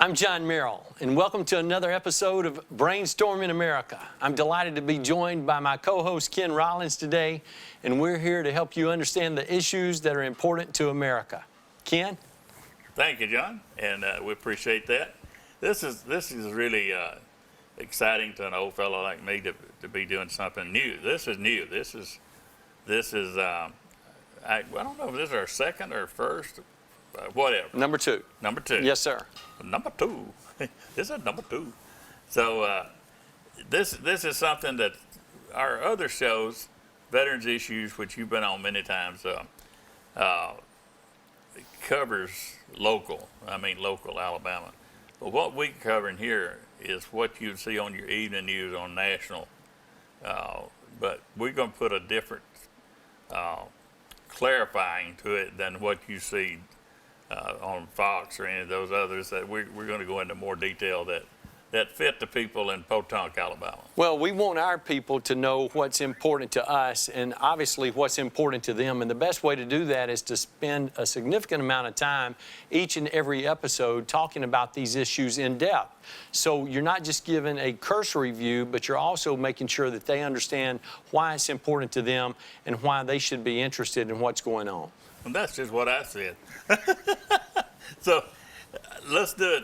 I'm John Merrill, and welcome to another episode of Brainstorming America. I'm delighted to be joined by my co-host Ken Rollins today, and we're here to help you understand the issues that are important to America. Ken? Thank you, John, and we appreciate that. This is really exciting to an old fellow like me to be doing something new. This is new. This is I don't know if this is our second or first. Whatever. Number two. Number two. Yes, sir. Number two. This is number two. So this is something that our other shows, Veterans Issues, which you've been on many times, covers local. I mean local Alabama. But what we're covering here is what you see on your evening news on national. But we're going to put a different clarifying to it than what you see on Fox or any of those others. That we're going to go into more detail that fit the people in Potomac, Alabama. Well, we want our people to know what's important to us and obviously what's important to them. And the best way to do that is to spend a significant amount of time each and every episode talking about these issues in depth. So you're not just given a cursory view, but you're also making sure that they understand why it's important to them and why they should be interested in what's going on. And that's just what I said. So let's do it.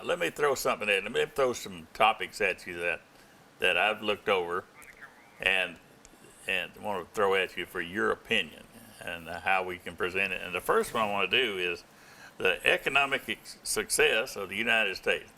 Let me throw something in. Let me throw some topics at you that I've looked over and want to throw at you for your opinion and how we can present it. And the first one I want to do is the economic success of the United States.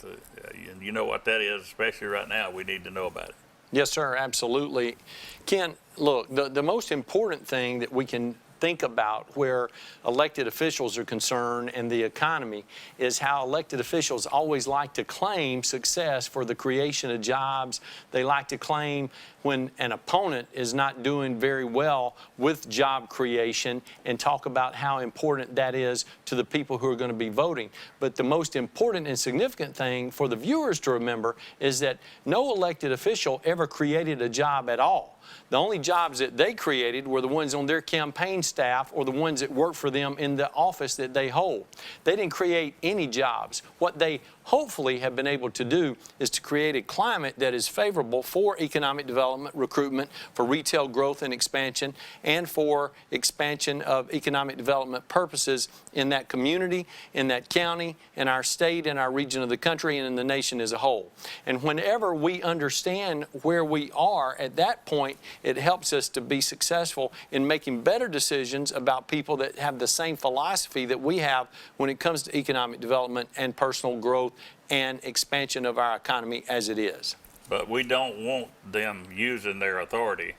You know what that is, especially right now. We need to know about it. Yes, sir, absolutely. Ken, look, the most important thing that we can think about where elected officials are concerned and the economy is how elected officials always like to claim success for the creation of jobs. They like to claim when an opponent is not doing very well with job creation and talk about how important that is to the people who are going to be voting. But the most important and significant thing for the viewers to remember is that no elected official ever created a job at all. The only jobs that they created were the ones on their campaign staff or the ones that work for them in the office that they hold. They didn't create any jobs. What they hopefully have been able to do is to create a climate that is favorable for economic development, recruitment, for retail growth and expansion, and for expansion of economic development purposes in that community, in that county, in our state, in our region of the country, and in the nation as a whole. And whenever we understand where we are at that point, it helps us to be successful in making better decisions about people that have the same philosophy that we have when it comes to economic development and personal growth and expansion of our economy as it is. But we don't want them using their authority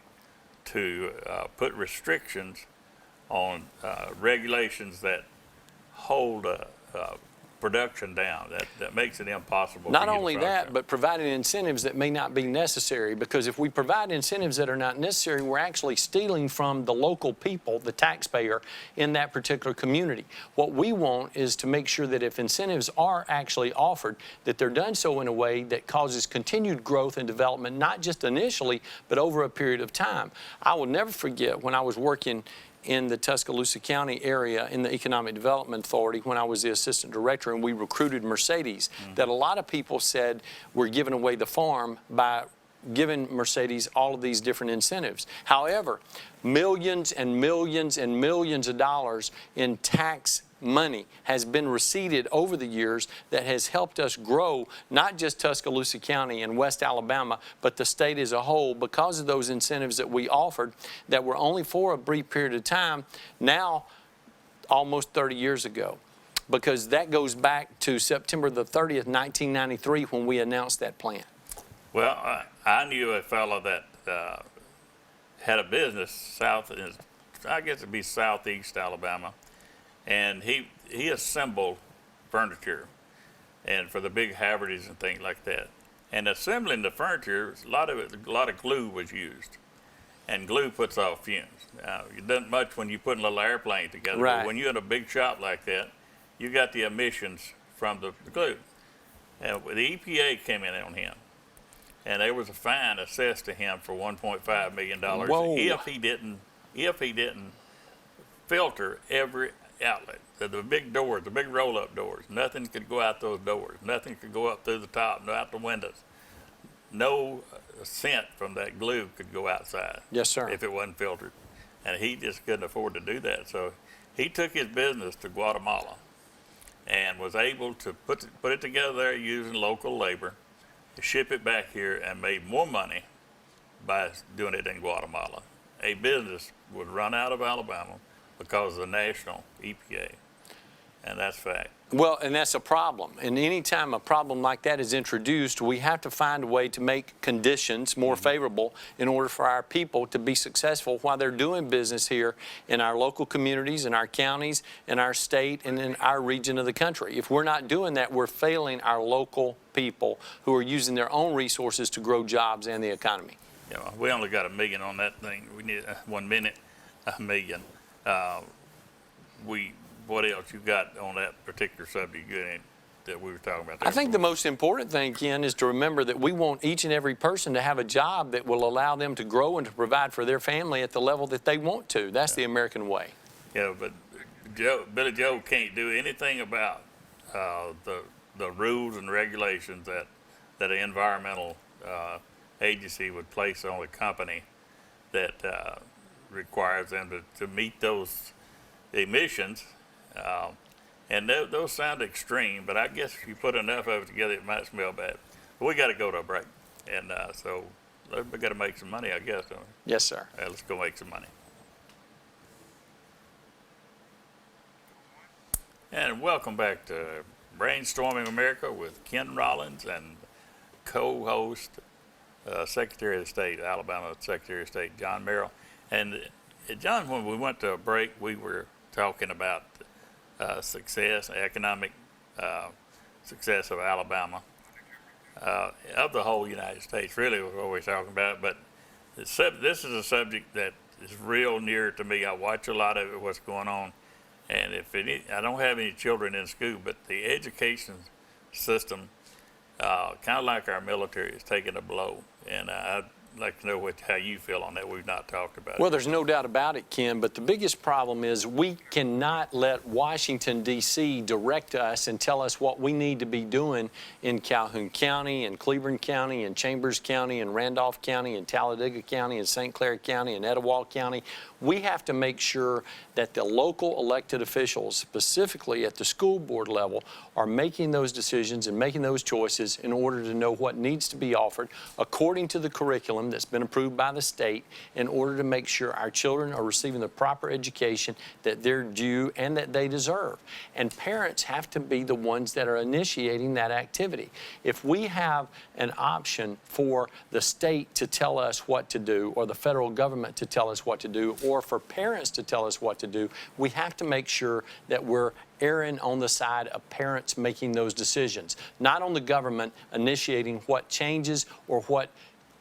to put restrictions on regulations that hold production down, that makes it impossible. Not only that, but providing incentives that may not be necessary, because if we provide incentives that are not necessary, we're actually stealing from the local people, the taxpayer, in that particular community. What we want is to make sure that if incentives are actually offered, that they're done so in a way that causes continued growth and development, not just initially, but over a period of time. I will never forget when I was working in the Tuscaloosa County area in the Economic Development Authority when I was the assistant director and we recruited Mercedes, that a lot of people said we're giving away the farm by giving Mercedes all of these different incentives. However, millions and millions and millions of dollars in tax money has been receipted over the years that has helped us grow not just Tuscaloosa County and West Alabama, but the state as a whole because of those incentives that we offered that were only for a brief period of time, now almost 30 years ago. Because that goes back to September the 30th, 1993 when we announced that plan. Well, I knew a fellow that had a business south, I guess it'd be southeast Alabama, and he assembled furniture, and for the big Havertys and things like that. And assembling the furniture, a lot of glue was used, and glue puts off fumes. Now, it doesn't much when you put a little airplane together, right. But when you're in a big shop like that, you got the emissions from the glue. And the EPA came in on him, and there was a fine assessed to him for $1.5 million Whoa. if he didn't filter every outlet. The big doors, the big roll-up doors. Nothing could go out those doors. Nothing could go up through the top, no out the windows. No scent from that glue could go outside. Yes, sir. If it wasn't filtered. And he just couldn't afford to do that. So he took his business to Guatemala and was able to put it together there using local labor, ship it back here, and made more money by doing it in Guatemala. A business would run out of Alabama because of the national EPA, and that's fact. Well, and that's a problem. And anytime a problem like that is introduced, we have to find a way to make conditions more favorable in order for our people to be successful while they're doing business here in our local communities, in our counties, in our state, and in our region of the country. If we're not doing that, we're failing our local people who are using their own resources to grow jobs and the economy. Yeah, we only got $1 million on that thing. We need 1 minute, $1 million. What else you got on that particular subject that we were talking about there? I think the most important thing, Ken, is to remember that we want each and every person to have a job that will allow them to grow and to provide for their family at the level that they want to. That's the American way. Yeah, but Billy Joe can't do anything about the rules and regulations that an environmental agency would place on a company that requires them to meet those emissions. And those sound extreme, but I guess if you put enough of it together, it might smell bad. But we got to go to a break, and so we got to make some money, I guess, don't we? Yes, sir. Let's go make some money. And welcome back to Brainstorming America with Ken Rollins and co-host Secretary of State, Alabama Secretary of State, John Merrill. And John, when we went to a break, we were talking about success, economic success of Alabama, of the whole United States, really was what we're talking about. But this is a subject that is real near to me. I watch a lot of it, what's going on. And I don't have any children in school, but the education system, kind of like our military, is taking a blow. And I'd like to know how you feel on that. We've not talked about it. Well, there's no doubt about it, Ken, but the biggest problem is we cannot let Washington, D.C. direct us and tell us what we need to be doing in Calhoun County, and Cleveland County, and Chambers County, and Randolph County, and Talladega County, and St. Clair County, and Etowah County. We have to make sure that the local elected officials, specifically at the school board level, are making those decisions and making those choices in order to know what needs to be offered according to the curriculum that's been approved by the state, in order to make sure our children are receiving the proper education that they're due and that they deserve. And parents have to be the ones that are initiating that activity. If we have an option for the state to tell us what to do, or the federal government to tell us what to do, or for parents to tell us what to do, we have to make sure that we're erring on the side of parents making those decisions, not on the government initiating what changes or what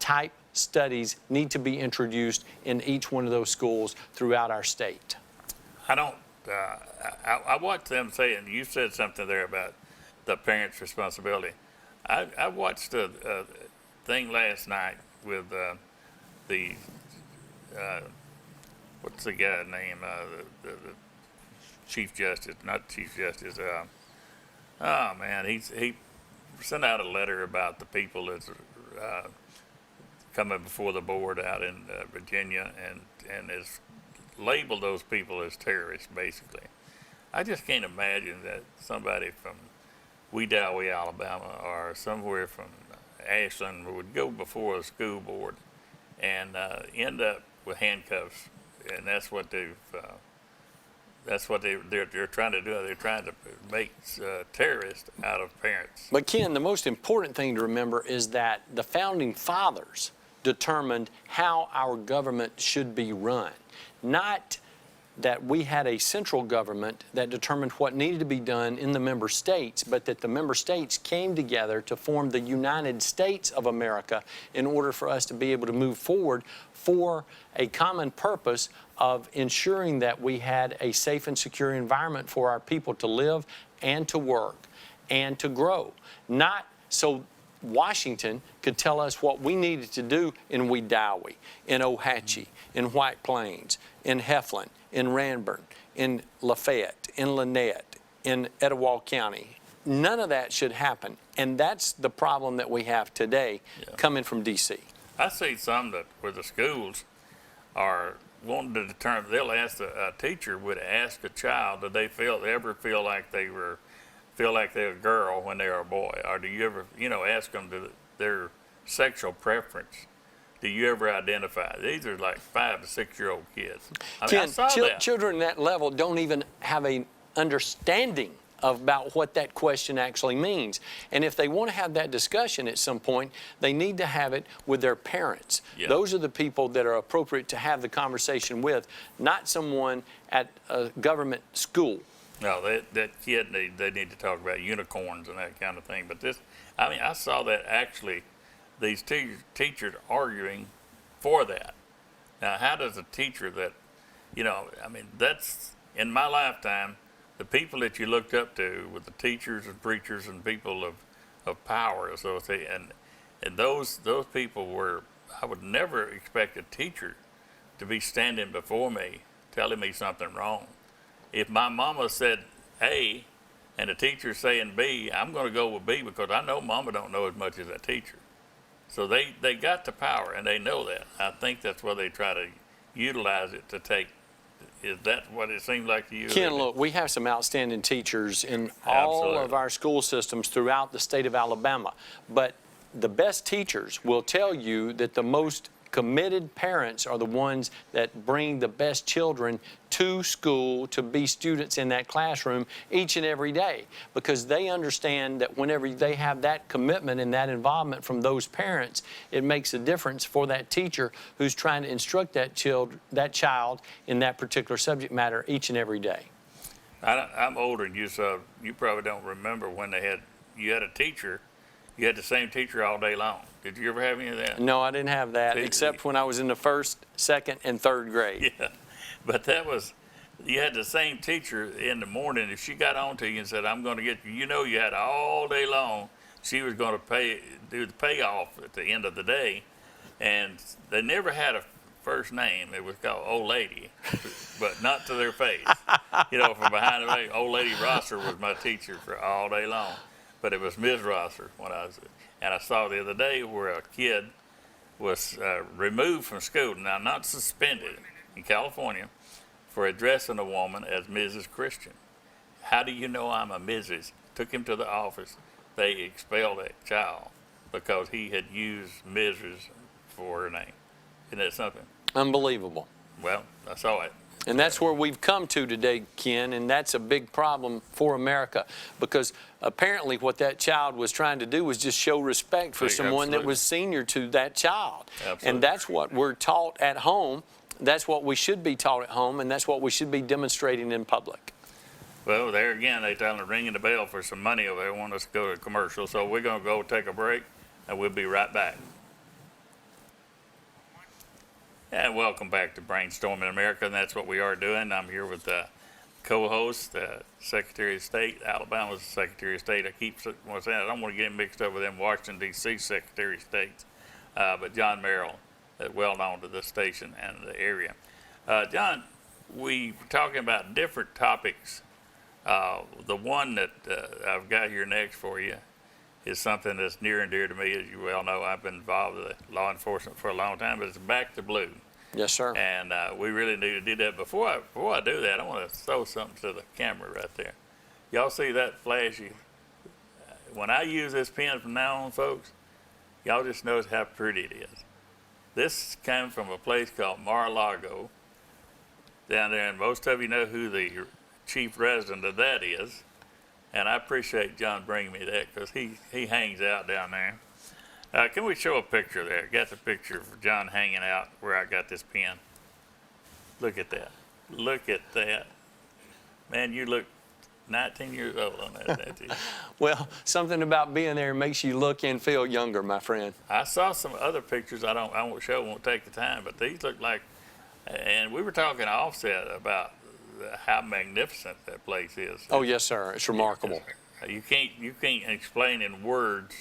type studies need to be introduced in each one of those schools throughout our state. I watched them say, and you said something there about the parents' responsibility. I watched a thing last night with what's the guy's name? The Chief Justice, not Chief Justice. Oh man, he sent out a letter about the people that's coming before the board out in Virginia, and has labeled those people as terrorists, basically. I just can't imagine that somebody from Wedowee, Alabama, or somewhere from Ashland would go before a school board and end up with handcuffs, and that's what they're trying to do. They're trying to make terrorists out of parents. But Ken, the most important thing to remember is that the founding fathers determined how our government should be run, not that we had a central government that determined what needed to be done in the member states, but that the member states came together to form the United States of America in order for us to be able to move forward for a common purpose of ensuring that we had a safe and secure environment for our people to live and to work and to grow. Not so Washington could tell us what we needed to do in Wedowee, in Ohatchee, in White Plains, in Heflin, in Ranburne, in Lafayette, in Lynette, in Etowah County. None of that should happen. And that's the problem that we have today coming from D.C. I see some that where the schools are wanting to determine, they'll ask a teacher would ask a child, did they ever feel like they were a girl when they were a boy? Or do you ever, ask them their sexual preference? Do you ever identify? These are like 5 to 6 year old kids. I mean, I saw that. Children at that level don't even have an understanding about what that question actually means. And if they want to have that discussion at some point, they need to have it with their parents. Yeah. Those are the people that are appropriate to have the conversation with, not someone at a government school. No, that kid, they need to talk about unicorns and that kind of thing. But I saw that actually, these teachers arguing for that. Now, how does a teacher that, that's, in my lifetime, the people that you looked up to with the teachers and preachers and people of power, so to say, and those people were, I would never expect a teacher to be standing before me telling me something wrong. If my mama said A and the teacher's saying B, I'm going to go with B because I know mama don't know as much as that teacher. So they got the power and they know that. I think that's why they try to utilize it to take. Is that what it seems like to you? Ken, look, we have some outstanding teachers in all of our school systems throughout the state of Alabama. But the best teachers will tell you that the most committed parents are the ones that bring the best children to school to be students in that classroom each and every day, because they understand that whenever they have that commitment and that involvement from those parents, it makes a difference for that teacher who's trying to instruct that child in that particular subject matter each and every day. I'm older than you, so you probably don't remember when you had a teacher. You had the same teacher all day long. Did you ever have any of that? No, I didn't have that, except when I was in the first, second, and third grade. Yeah, but you had the same teacher in the morning. If she got on to you and said, I'm going to get you, you had all day long, she was going to do the payoff at the end of the day. And they never had a first name. It was called Old Lady, but not to their face. From behind the way, Old Lady Rosser was my teacher for all day long. But it was Ms. Rosser when and I saw the other day where a kid was removed from school, now not suspended, in California, for addressing a woman as Mrs. Christian. How do you know I'm a Mrs.? Took him to the office. They expelled that child because he had used Mrs. for her name. Isn't that something? Unbelievable. Well, I saw it. And that's where we've come to today, Ken, and that's a big problem for America, because apparently what that child was trying to do was just show respect for someone that was senior to that child. Absolutely. And that's what we're taught at home. That's what we should be taught at home, and that's what we should be demonstrating in public. Well, there again, they tell them ringing the bell for some money over there, want us to go to a commercial. So we're going to go take a break, and we'll be right back. And welcome back to Brainstorming America, and that's what we are doing. I'm here with co-host, Secretary of State, Alabama's Secretary of State. I keep saying I don't want to get mixed up with them Washington, D.C. Secretary of State, but John Merrill, well known to the station and the area. John, we were talking about different topics. The one that I've got here next for you is something that's near and dear to me. As you well know, I've been involved with law enforcement for a long time, but it's back to blue. Yes, sir. And we really need to do that. Before I do that, I want to throw something to the camera right there. Y'all see that flashy? When I use this pen from now on, folks, y'all just notice how pretty it is. This came from a place called Mar-a-Lago down there, and most of you know who the chief resident of that is. And I appreciate John bringing me that because he hangs out down there. Can we show a picture there? Got the picture of John hanging out where I got this pen. Look at that. Look at that. Man, you look 19 years old on that, don't you? Well, something about being there makes you look and feel younger, my friend. I saw some other pictures I won't show, won't take the time, but these look like, and we were talking offset about how magnificent that place is. Oh, yes, sir. It's remarkable. You can't explain in words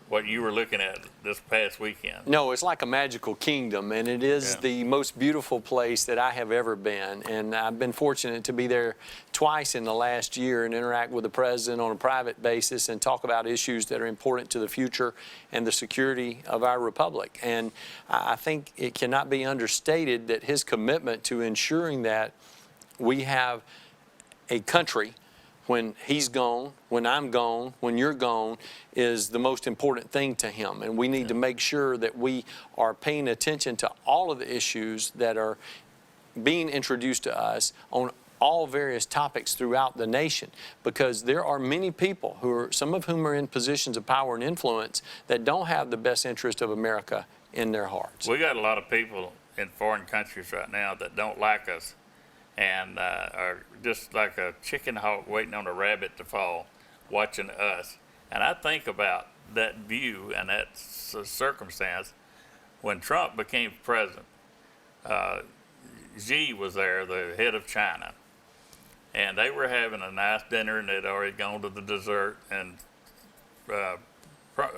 what you were looking at this past weekend. No, it's like a magical kingdom, and it is the most beautiful place that I have ever been. And I've been fortunate to be there twice in the last year and interact with the president on a private basis and talk about issues that are important to the future and the security of our republic. And I think it cannot be understated that his commitment to ensuring that we have a country when he's gone, when I'm gone, when you're gone, is the most important thing to him. And we need to make sure that we are paying attention to all of the issues that are being introduced to us on all various topics throughout the nation, because there are many people some of whom are in positions of power and influence that don't have the best interest of America in their hearts. We got a lot of people in foreign countries right now that don't like us, and are just like a chicken hawk waiting on a rabbit to fall, watching us. And I think about that view and that circumstance when Trump became president. Xi was there, the head of China, and they were having a nice dinner, and they'd already gone to the dessert, and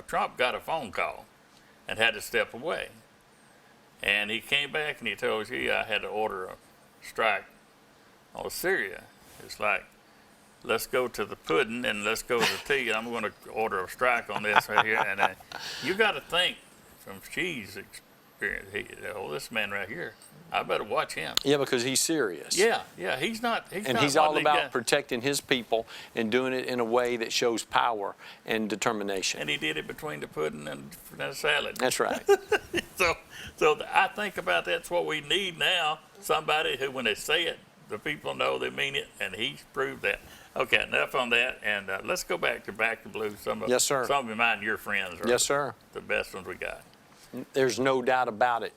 Trump got a phone call and had to step away. And he came back and he told Xi, I had to order a strike on Syria. It's like, let's go to the pudding and let's go to the tea, and I'm going to order a strike on this right here. And you got to think from Xi's experience, this man right here, I better watch him. Yeah, because he's serious. Yeah, he's all about protecting his people and doing it in a way that shows power and determination. And he did it between the pudding and the salad. That's right. So I think about that's what we need now. Somebody who, when they say it, the people know they mean it, and he's proved that. Okay, enough on that, and let's go back to Blue. Yes, sir. Some of mine, your friends, are yes, sir. The best ones we got. There's no doubt about it.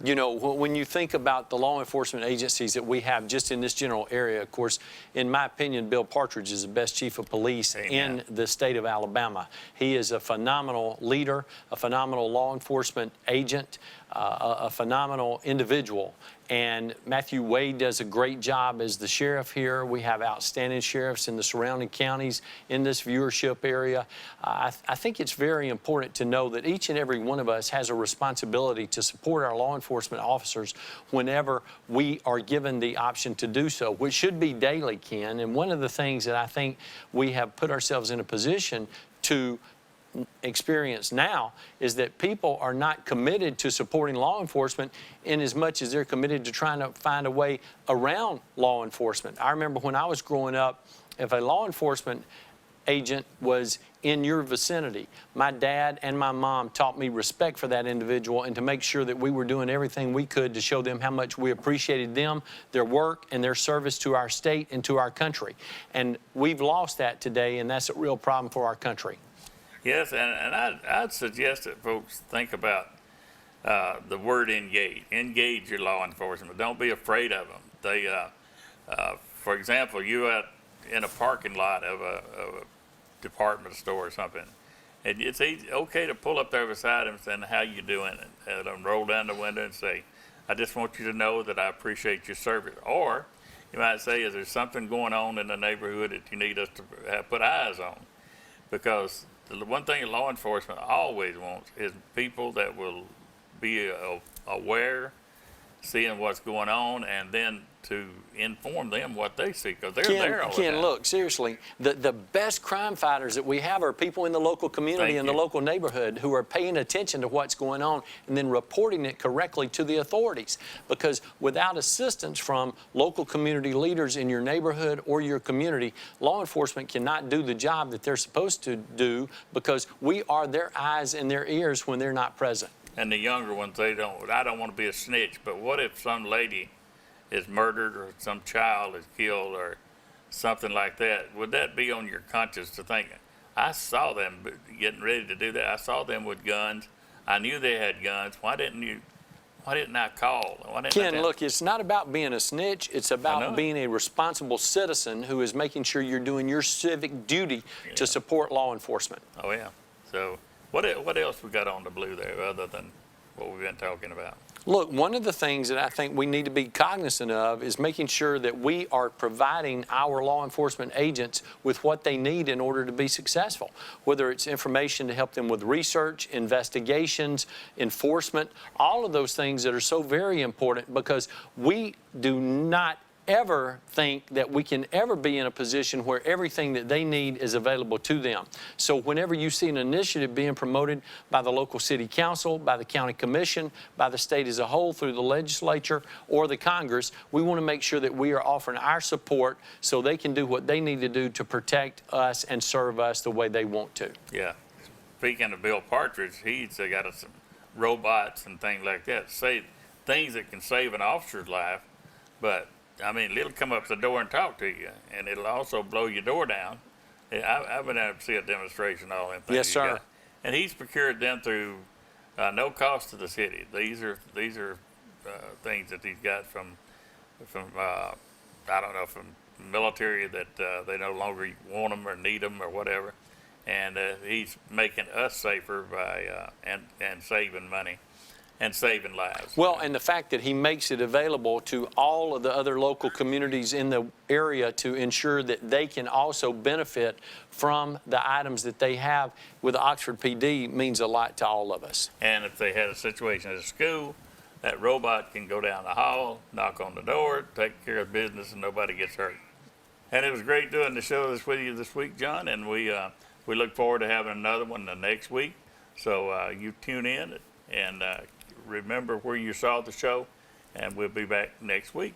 You know, when you think about the law enforcement agencies that we have just in this general area, of course, in my opinion, Bill Partridge is the best chief of police in the state of Alabama. He is a phenomenal leader, a phenomenal law enforcement agent, a phenomenal individual. And Matthew Wade does a great job as the sheriff here. We have outstanding sheriffs in the surrounding counties in this viewership area. I think it's very important to know that each and every one of us has a responsibility to support our law enforcement officers whenever we are given the option to do so, which should be daily, Ken. And one of the things that I think we have put ourselves in a position to experience now is that people are not committed to supporting law enforcement in as much as they're committed to trying to find a way around law enforcement. I remember when I was growing up, if a law enforcement agent was in your vicinity, my dad and my mom taught me respect for that individual and to make sure that we were doing everything we could to show them how much we appreciated them, their work, and their service to our state and to our country. And we've lost that today, and that's a real problem for our country. Yes, and I'd suggest that folks think about the word engage. Engage your law enforcement. Don't be afraid of them. They, for example, you out in a parking lot of a department store or something, and it's okay to pull up there beside them and say, how you doing? And roll down the window and say, I just want you to know that I appreciate your service. Or you might say, is there something going on in the neighborhood that you need us to put eyes on? Because the one thing law enforcement always wants is people that will be aware, seeing what's going on, and then to inform them what they see, because they're there all the time. Look, seriously, the best crime fighters that we have are people in the local community and the local neighborhood who are paying attention to what's going on and then reporting it correctly to the authorities. Because without assistance from local community leaders in your neighborhood or your community, law enforcement cannot do the job that they're supposed to do, because we are their eyes and their ears when they're not present. And the younger ones, I don't want to be a snitch, but what if some lady is murdered or some child is killed or something like that? Would that be on your conscience to think, I saw them getting ready to do that. I saw them with guns. I knew they had guns. Why didn't I call? Ken, look, it's not about being a snitch. It's about being a responsible citizen who is making sure you're doing your civic duty to support law enforcement. Oh, yeah. So what else we got on the blue there other than what we've been talking about? Look, one of the things that I think we need to be cognizant of is making sure that we are providing our law enforcement agents with what they need in order to be successful, whether it's information to help them with research, investigations, enforcement, all of those things that are so very important, because we do not ever think that we can ever be in a position where everything that they need is available to them. So whenever you see an initiative being promoted by the local city council, by the county commission, by the state as a whole through the legislature or the Congress, we want to make sure that we are offering our support so they can do what they need to do to protect us and serve us the way they want to. Yeah. Speaking of Bill Partridge, he's got us some robots and things like that, things that can save an officer's life, but I mean, it'll come up to the door and talk to you, and it'll also blow your door down. I've been able to see a demonstration of all them things. Yes, sir. And he's procured them through no cost to the city. These are things that he's got from I don't know, from military that they no longer want them or need them or whatever, and he's making us safer by and saving money. And saving lives. Well, and the fact that he makes it available to all of the other local communities in the area to ensure that they can also benefit from the items that they have with the Oxford PD means a lot to all of us. And if they had a situation at a school, that robot can go down the hall, knock on the door, take care of business, and nobody gets hurt. And it was great doing the show with you this week, John, and we look forward to having another one the next week. So you tune in and remember where you saw the show, and we'll be back next week.